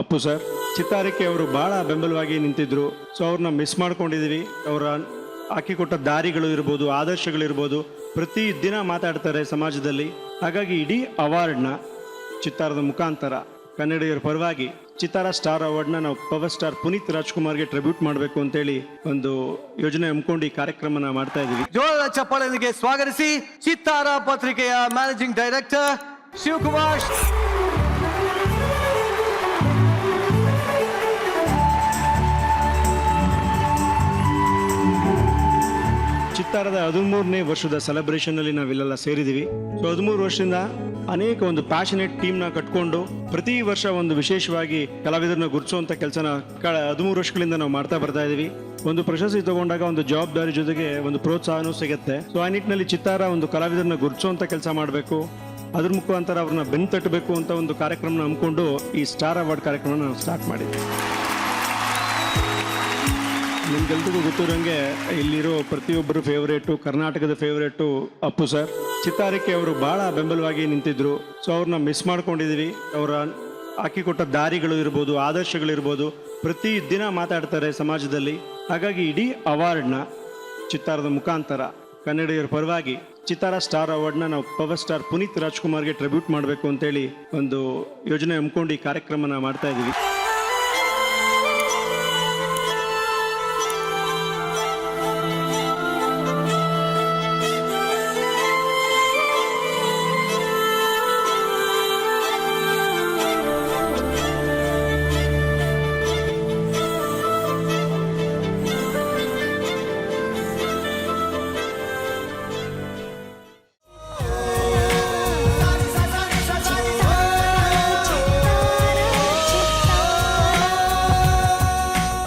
Appu sir. ಚಿತ್ತಾರಕ್ಕೆ ಅವರು ಬಹಳ ಬೆಂಬಲವಾಗಿ ನಿಂತಿದ್ರು. ಸೊ ಅವ್ರನ್ನ ಮಿಸ್ ಮಾಡ್ಕೊಂಡಿದೀವಿ. ಅವರ ಹಾಕಿಕೊಟ್ಟ ದಾರಿಗಳು ಇರ್ಬೋದು, ಆದರ್ಶಗಳಿರ್ಬೋದು, ಪ್ರತಿ ದಿನ ಮಾತಾಡ್ತಾರೆ ಸಮಾಜದಲ್ಲಿ. ಹಾಗಾಗಿ ಇಡೀ ಅವಾರ್ಡ್ನ ಚಿತ್ತಾರದ ಮುಖಾಂತರ ಕನ್ನಡಿಗರ ಪರವಾಗಿ ಚಿತ್ತಾರ ಸ್ಟಾರ್ ಅವಾರ್ಡ್ನ ನಾವು ಪವರ್ ಸ್ಟಾರ್ ಪುನೀತ್ ರಾಜ್ಕುಮಾರ್ಗೆ ಟ್ರಿಬ್ಯೂಟ್ ಮಾಡಬೇಕು ಅಂತೇಳಿ ಒಂದು ಯೋಜನೆ ಹಮ್ಮಿಕೊಂಡು ಈ ಕಾರ್ಯಕ್ರಮನ ಮಾಡ್ತಾ ಇದೀವಿ. ಜೋರದ ಚಪ್ಪಾಳೆಯೊಂದಿಗೆ ಸ್ವಾಗತಿಸಿ ಚಿತ್ತಾರ ಪತ್ರಿಕೆಯ ಮ್ಯಾನೇಜಿಂಗ್ ಡೈರೆಕ್ಟರ್ ಶಿವಕುಮಾರ್. ಚಿತ್ತಾರದ 13ನೇ ವರ್ಷದ ಸೆಲೆಬ್ರೇಷನ್ ಅಲ್ಲಿ ನಾವಿಲ್ಲೆಲ್ಲ ಸೇರಿದೀವಿ. ಸೊ 13 ವರ್ಷದಿಂದ ಅನೇಕ ಒಂದು ಪ್ಯಾಷನೇಟ್ ಟೀಮ್ ನ ಕಟ್ಕೊಂಡು ಪ್ರತಿ ವರ್ಷ ಒಂದು ವಿಶೇಷವಾಗಿ ಕಲಾವಿದರನ್ನ ಗುರುತಿಸುವಂತ ಕೆಲಸನ 13 ವರ್ಷಗಳಿಂದ ನಾವು ಮಾಡ್ತಾ ಬರ್ತಾ ಇದೀವಿ. ಒಂದು ಪ್ರಶಸ್ತಿ ತಗೊಂಡಾಗ ಒಂದು ಜವಾಬ್ದಾರಿ ಜೊತೆಗೆ ಒಂದು ಪ್ರೋತ್ಸಾಹನೂ ಸಿಗುತ್ತೆ. ಸೊ ಆ ನಿಟ್ಟಿನಲ್ಲಿ ಚಿತ್ತಾರ ಒಂದು ಕಲಾವಿದರನ್ನ ಗುರುತಿಸುವಂತ ಕೆಲಸ ಮಾಡಬೇಕು, ಅದ್ರ ಮುಖಾಂತರ ಅವ್ರನ್ನ ಬೆನ್ನು ತಟ್ಟಬೇಕು ಅಂತ ಒಂದು ಕಾರ್ಯಕ್ರಮನ ಹಮ್ಮಿಕೊಂಡು ಈ ಸ್ಟಾರ್ ಅವಾರ್ಡ್ ಕಾರ್ಯಕ್ರಮ ನಾವು ಸ್ಟಾರ್ಟ್ ಮಾಡಿದ್ವಿ. ನಿಮ್ಗೆಲ್ರಿಗೂ ಗೊತ್ತಿರೋಂಗೆ ಇಲ್ಲಿರೋ ಪ್ರತಿಯೊಬ್ಬರು ಫೇವರೇಟು, ಕರ್ನಾಟಕದ ಫೇವರೇಟು ಅಪ್ಪು ಸರ್. ಚಿತ್ತಾರಕ್ಕೆ ಅವರು ಬಹಳ ಬೆಂಬಲವಾಗಿ ನಿಂತಿದ್ರು. ಸೊ ಅವ್ರನ್ನ ಮಿಸ್ ಮಾಡ್ಕೊಂಡಿದೀವಿ. ಅವರ ಹಾಕಿಕೊಟ್ಟ ದಾರಿಗಳು ಇರ್ಬೋದು, ಆದರ್ಶಗಳಿರ್ಬೋದು, ಪ್ರತಿ ದಿನ ಮಾತಾಡ್ತಾರೆ ಸಮಾಜದಲ್ಲಿ. ಹಾಗಾಗಿ ಇಡೀ ಅವಾರ್ಡ್ನ ಚಿತ್ತಾರದ ಮುಖಾಂತರ ಕನ್ನಡಿಗರ ಪರವಾಗಿ ಚಿತ್ತಾರ ಸ್ಟಾರ್ ಅವಾರ್ಡ್ನ ನಾವು ಪವರ್ ಸ್ಟಾರ್ ಪುನೀತ್ ರಾಜ್ಕುಮಾರ್ಗೆ ಟ್ರಿಬ್ಯೂಟ್ ಮಾಡಬೇಕು ಅಂತೇಳಿ ಒಂದು ಯೋಜನೆ ಹಮ್ಮಿಕೊಂಡು ಈ ಕಾರ್ಯಕ್ರಮನ ಮಾಡ್ತಾ ಇದೀವಿ.